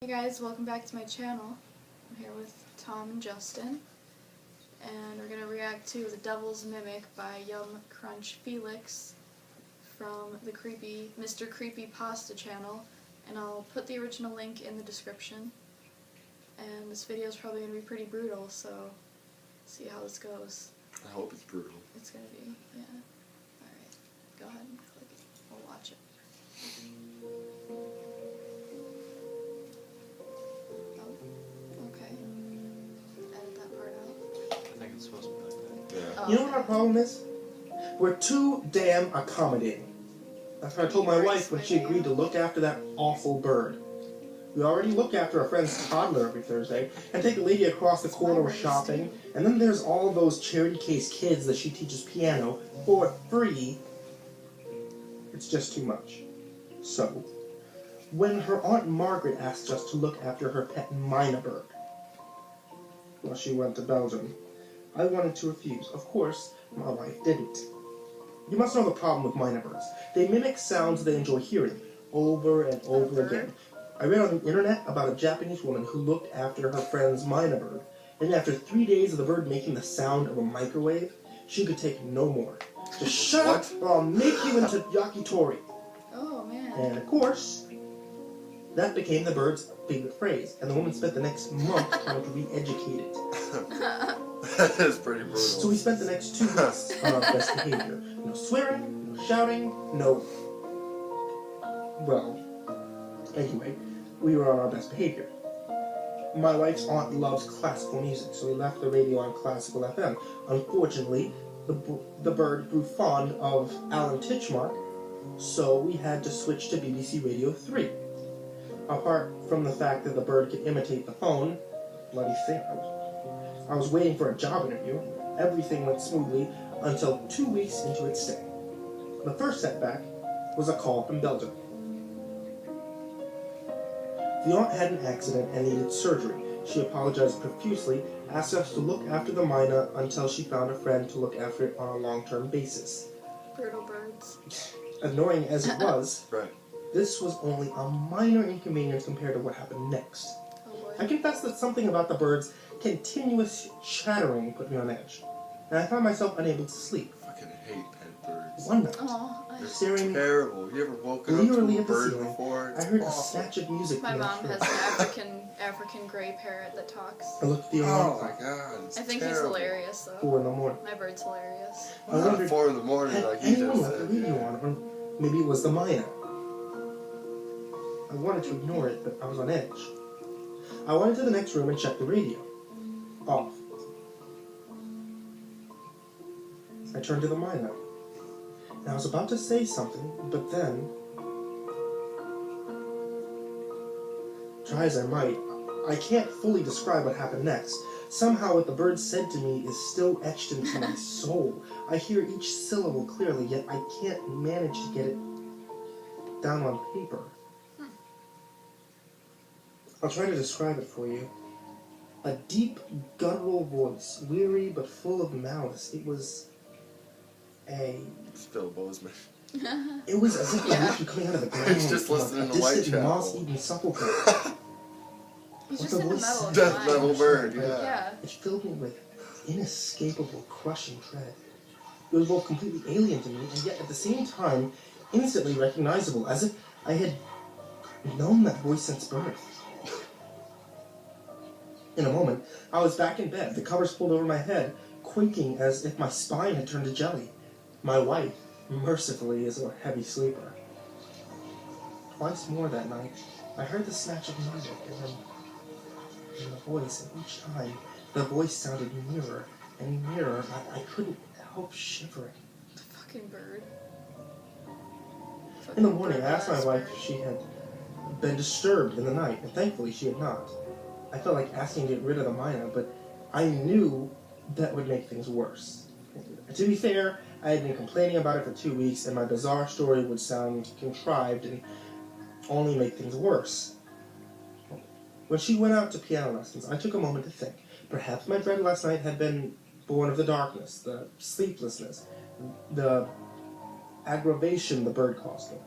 Hey guys, welcome back to my channel. I'm here with Tom and Justin, and we're going to react to The Devil's Mimic by Yum Crunch Felix from the Mr. Creepy Pasta channel, and I'll put the original link in the description. And this video is probably going to be pretty brutal, so see how this goes. I hope it's brutal. It's going to be, yeah. Alright, go ahead and click it. We'll watch it. Yeah. You know what our problem is? We're too damn accommodating. That's what I told my wife when she agreed to look after that awful bird. We already look after our friend's toddler every Thursday, and take a lady across the corner with shopping, and then there's all those charity case kids that she teaches piano for free. It's just too much. So, when her Aunt Margaret asked us to look after her pet Mynah bird, while she went to Belgium, I wanted to refuse. Of course, my wife didn't. You must know the problem with Mynah birds. They mimic sounds they enjoy hearing, over and over again. I read on the internet about a Japanese woman who looked after her friend's Mynah bird, and after 3 days of the bird making the sound of a microwave, she could take no more. Just shut up or I'll make you into yakitori. Oh, man. And of course, that became the bird's favorite phrase, and the woman spent the next month trying to re-educate it. That is pretty brutal. So we spent the next 2 weeks on our best behavior. No swearing, no shouting, no... Well, anyway, we were on our best behavior. My wife's aunt loves classical music, so we left the radio on classical FM. Unfortunately, the bird grew fond of Alan Titchmark, so we had to switch to BBC Radio 3. Apart from the fact that the bird could imitate the phone, bloody thing, I was waiting for a job interview. Everything went smoothly until 2 weeks into its stay. The first setback was a call from Belgium. The aunt had an accident and needed surgery. She apologized profusely, asked us to look after the Mynah until she found a friend to look after it on a long-term basis. Brutal birds. Annoying as it was, Right. this was only a minor inconvenience compared to what happened next. Oh boy. I confess that something about the bird's continuous chattering put me on edge, and I found myself unable to sleep. I fucking hate pet birds. One night, They're staring terrible. You ever woken up literally to a at the bird ceiling, before? I heard a awful. snatch of music. My from mom the has an African gray parrot that talks. I looked at the Oh alarm my clock. god, it's I think terrible. he's hilarious though. 4 in the morning. My bird's hilarious. I Not wondered, at 4 in the morning had like he anyone just left the said. radio Yeah. on, or maybe it was the Mynah. I wanted to ignore it, but I was on edge. I went into the next room and checked the radio. Off. I turned to the Mynah, and I was about to say something, but then, try as I might, I can't fully describe what happened next. Somehow what the bird said to me is still etched into my soul. I hear each syllable clearly, yet I can't manage to get it down on paper. I'll try to describe it for you. A deep, guttural voice, weary but full of malice. It was It's Phil Bozeman. It was as if the words were coming out of the ground. He's just from listening a to distant, Whitechapel. moss-eaten sepulchre. He's What's just the in the voice? middle of Death mine. metal bird, yeah. Yeah. It filled me with inescapable, crushing dread. It was both completely alien to me, and yet at the same time, instantly recognizable, as if I had known that voice since birth. In a moment, I was back in bed, the covers pulled over my head, quaking as if my spine had turned to jelly. My wife, mercifully, is a heavy sleeper. Twice more that night, I heard the snatch of music, and then the voice, and each time the voice sounded nearer and nearer. I couldn't help shivering. The fucking bird. In the morning, I asked my wife if she had been disturbed in the night, and thankfully she had not. I felt like asking to get rid of the Mynah, but I knew that would make things worse. To be fair, I had been complaining about it for 2 weeks, and my bizarre story would sound contrived and only make things worse. When she went out to piano lessons, I took a moment to think. Perhaps my dread last night had been born of the darkness, the sleeplessness, the aggravation the bird caused me.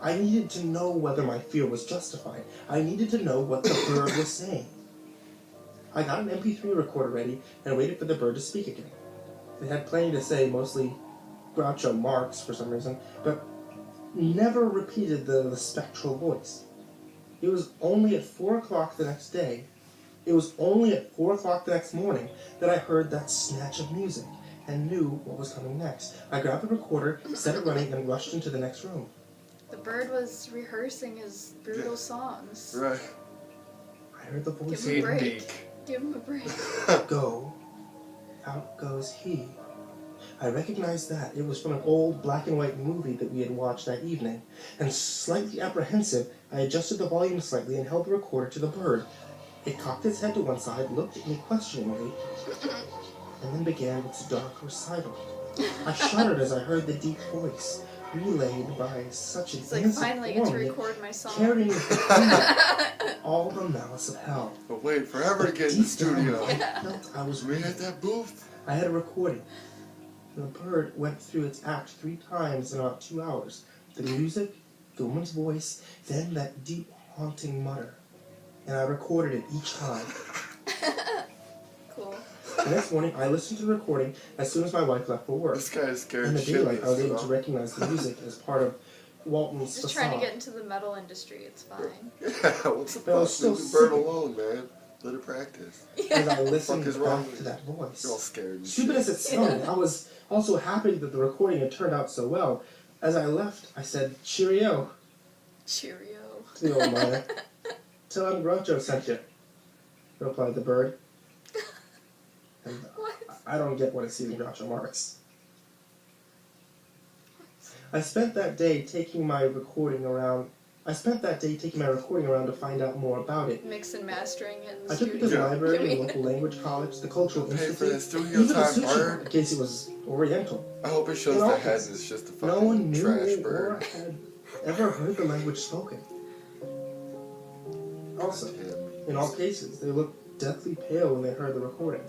I needed to know whether my fear was justified. I needed to know what the bird was saying. I got an MP3 recorder ready and waited for the bird to speak again. It had plenty to say, mostly Groucho Marx for some reason, but never repeated the spectral voice. It was only at 4 o'clock the next day, it was only at 4 o'clock the next morning that I heard that snatch of music and knew what was coming next. I grabbed the recorder, set it running, and rushed into the next room. The bird was rehearsing his brutal songs. Right. I heard the voice Give him a again. break. Give him a break. Go. Out goes he. I recognized that. It was from an old black and white movie that we had watched that evening. And slightly apprehensive, I adjusted the volume slightly and held the recorder to the bird. It cocked its head to one side, looked at me questioningly, and then began its dark recital. I shuddered as I heard the deep voice, relayed by such It's like, advanced finally get to form, record my song. carrying all the malice of hell. But wait, forever to get in the studio. I felt I was We ready. at that booth. I had a recording. The bird went through its act 3 times in about 2 hours. The music, the woman's voice, then that deep, haunting mutter. And I recorded it each time. Cool. The next morning, I listened to the recording as soon as my wife left for work. This guy is scared In the daylight, I was able to shitless. recognize the music as part of Walton's Just facade. trying to get into the metal industry, it's fine. Yeah, what's the But I was fuck? still Leave the bird sick. alone, man. Let it practice. As I Fuck listened is wrong back with to you? that voice. You're all scared. and Stupid shit. as it sounded, I was also happy that the recording had turned out so well. As I left, I said, "Cheerio," Cheerio. to the old miner. "Tell him Groucho sent you," replied the bird. And What? I don't get what it's even Groucho Marx. I spent that day taking my recording around to find out more about it. Mix and mastering it in the I took it to studio. the library, You the mean- local language college, the cultural Pay for institute, that studio even the time, sushi bar, bird. in case it was Oriental. I hope it shows In the all head and cases, it's just a fucking No one knew trash or bird. had ever heard the language spoken. Also, in all cases, they looked deathly pale when they heard the recording,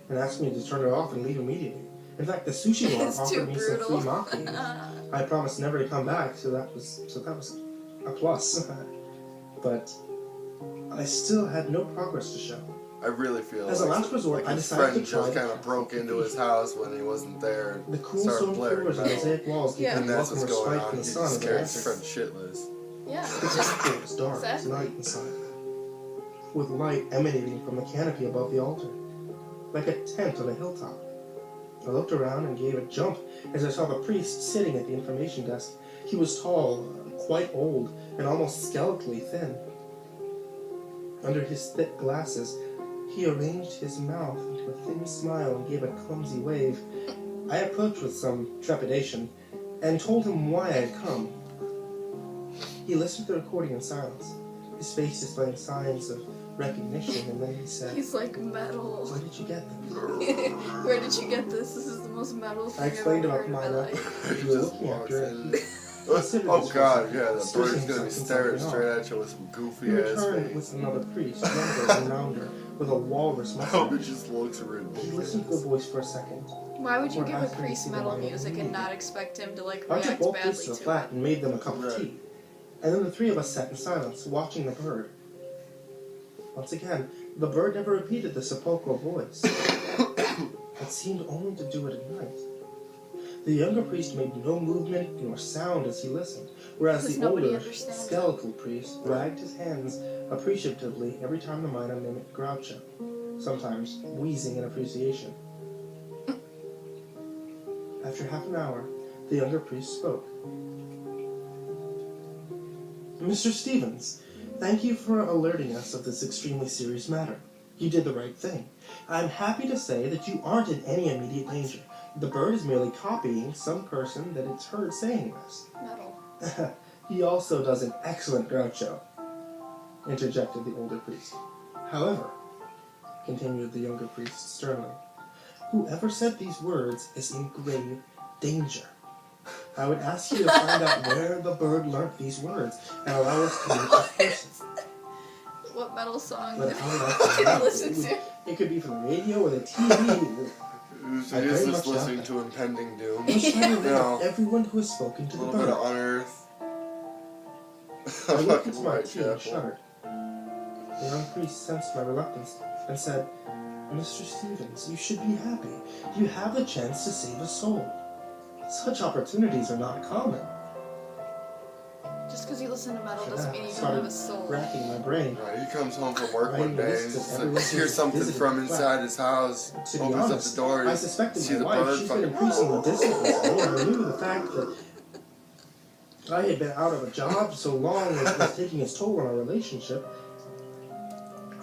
and asked me to turn it off and leave immediately. In fact, the sushi bar It's too offered me some brutal. free maki. I promised never to come back, so that was a plus. But I still had no progress to show. I really feel As a like, last resort, like I his decided friend to try just kind of broke into his house when he wasn't there The and cool started stone blaring floors and metal. mosaic walls gave Yeah. me And that's welcome what's going respite on. from He the sun just as I scared his entered. friend shitless. Yeah. The floor was dark as Exactly. night inside, with light emanating from the canopy above the altar, like a tent on a hilltop. I looked around and gave a jump as I saw the priest sitting at the information desk. He was tall, quite old, and almost skeletally thin. Under his thick glasses, he arranged his mouth into a thin smile and gave a clumsy wave. I approached with some trepidation and told him why I had come. He listened to the recording in silence, his face displaying signs of recognition, and then he said, He's like metal. "Where did you get them?" Where did you get this? This is the most metal thing I explained I've about ever heard in my Mina. life. We were looking after it. Oh god, yeah, the Suspicion bird's gonna be something staring something straight off. at you with some He goofy ass returned face. with another priest, younger and rounder, with a walrus I hope it mustache. just looks He ridiculous. listened to the voice for a second. Why would you Or give a ask him to priest see the metal Bible music and movie. not expect him to like I took react both badly priests to to the flat it? and made them a cup of Right. tea. And then the three of us sat in silence, watching the bird. Once again, the bird never repeated the sepulchral voice. It seemed only to do it at night. The younger priest made no movement nor sound as he listened, whereas Because the nobody older, understands him. skeletal priest wagged his hands appreciatively every time the miner mimicked Groucho, sometimes wheezing in appreciation. After half an hour, the younger priest spoke. "Mr. Stevens, thank you for alerting us of this extremely serious matter. You did the right thing. I'm happy to say that you aren't in any immediate danger. The bird is merely copying some person that it's heard saying this." Metal. "He also does an excellent Groucho," interjected the older priest. "However," continued the younger priest sternly, "whoever said these words is in grave danger. I would ask you to find out where the bird learnt these words and allow us to meet this person." What metal song But did I would like to you know. listen to? It could be from the radio or the TV. He's I very just much listening doubt to impending doom. I was trying to rid No. of everyone who has spoken A to the little bit of bird. unearth. I looked into my White tea and Chapel. shuddered. The young priest sensed my reluctance and said, Mr. Stevens, you should be happy. You have the chance to save a soul. Such opportunities are not common. Just because you listen to metal After doesn't that, mean I you don't started have a soul. racking my brain. Right, he comes home from work I one day and listed just everyone like, who hears something visited from the flat. inside his house, To be opens honest, up the door, I you suspected see my the wife. bird She's been fucking increasingly distant with me, and I knew the fact that I had been out of a job so long was taking its toll on our relationship.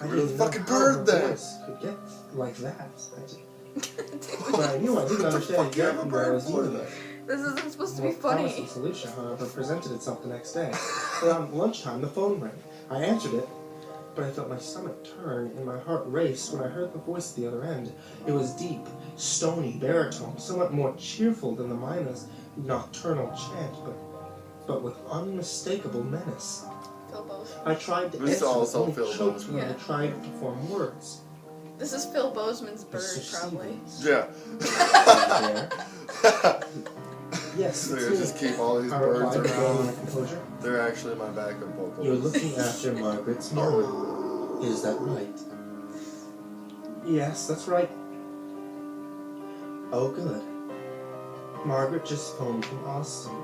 I Where's the didn't know fucking how bird her then? voice could get like that. But I knew I didn't understand Fuck, you have a exactly what I bird was for dealing then? with. This isn't supposed to A be more promising funny. solution, however, presented itself the next day. Around lunchtime, the phone rang. I answered it, but I felt my stomach turn and my heart race when I heard the voice at the other end. It was deep, stony baritone, somewhat more cheerful than the Mina's nocturnal chant, but with unmistakable menace. Phil Bozeman. I tried to This answer, also but only Phil choked Bozeman. when I Yeah. tried to form words. This is Phil Bozeman's bird, Mr. probably. Stevens. Yeah. There. Yes, So it's you me. just keep all these I birds replied, regaining my around. composure. They're actually my backup vocals. You're looking after Margaret's mother. Is that right? Yes, that's right. Oh, good. Margaret just phoned from Austin.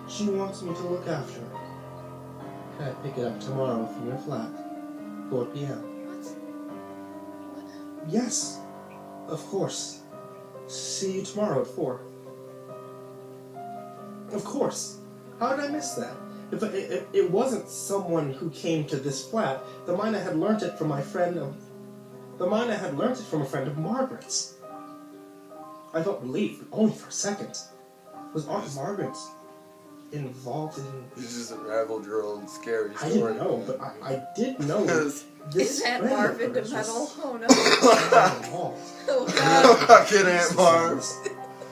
She wants me to look after her. Can I pick it up tomorrow from your flat? 4 p.m. What? Yes, of course. See you tomorrow at 4. Of course. How did I miss that? If it wasn't someone who came to this flat, the Mina had learnt it from my friend of... The Mina had learnt it from a friend of Margaret's. I felt relieved, but only for a second. Was Aunt Margaret involved in... You just unraveled your own scary I story. didn't know, but I did know that this Is Aunt friend of Marv into hers was metal? Oh no. involved. Oh god. Fucking Aunt Marv.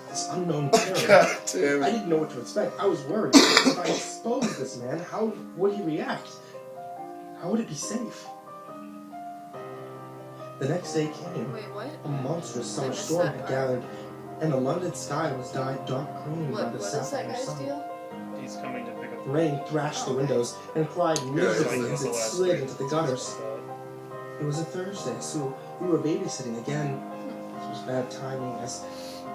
This unknown terror. God damn I it. didn't know what to expect. I was worried. If I exposed this man, how would he react? How would it be safe? The next day came. Wait, what? A monstrous I summer missed storm that had part. gathered, and the London sky was dyed dark green by What the is south that of the guy's sun. deal? He's coming to pick up The rain thrashed the windows and cried miserably as it slid into the gutters. It was a Thursday, so we were babysitting again. This was bad timing, as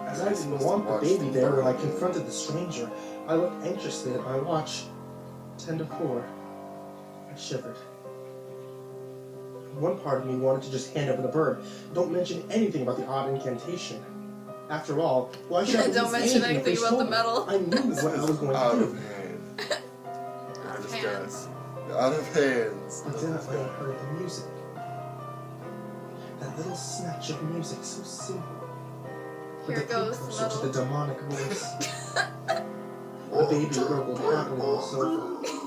I didn't want the baby there when I confronted the stranger. I looked anxiously at my watch. 10 to 4. I shivered. One part of me wanted to just hand over the bird. Don't mention anything about the odd incantation. After all, why should I Don't believe mention anything if they anything about the told me? metal. I knew what I was going Out to of do. hand. Out of This hands. guy. Out of hands. But then I heard the music. That little snatch of music, so simple. Here With it goes, the precursor to metal. the demonic voice. The baby gurgled happily on the sofa.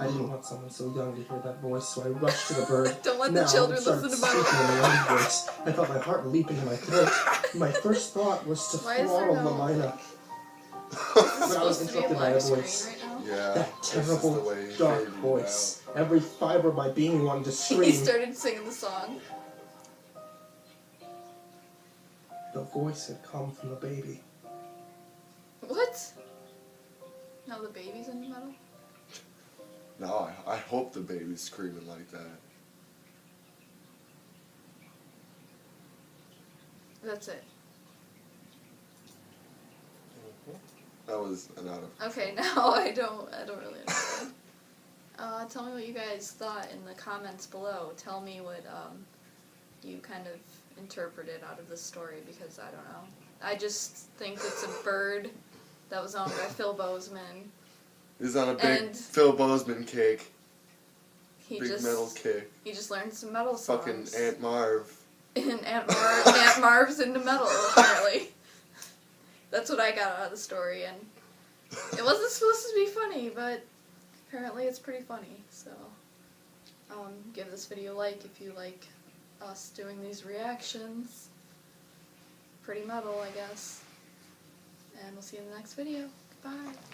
I didn't want someone so young to hear that voice, so I rushed to the bird. Don't let Now the children I started listen to metal. speaking in my own voice. I felt my heart leap into my throat. My first thought was to Why is there throttle no- Lamina. This is But I was supposed to be a interrupted by a live screen voice. right now. Yeah. That this is the terrible, way he dark faded voice. Every fiber of my being wanted to He scream. started singing the song. The voice had come from the baby. What? Now the baby's into metal? No, I hope the baby's screaming like that. That's it. That was an out of. Okay, now I don't really understand. Tell me what you guys thought in the comments below. Tell me what you kind of interpreted out of this story, because I don't know. I just think it's a bird that was owned by Phil Bozeman. He's on a big And- Phil Bozeman kick. He Big just metal kick. he just learned some metal songs. Fucking Aunt Marv. And Aunt Marv's into metal, apparently. That's what I got out of the story, and it wasn't supposed to be funny, but apparently it's pretty funny, so give this video a like if you like us doing these reactions. Pretty metal, I guess. And we'll see you in the next video. Goodbye.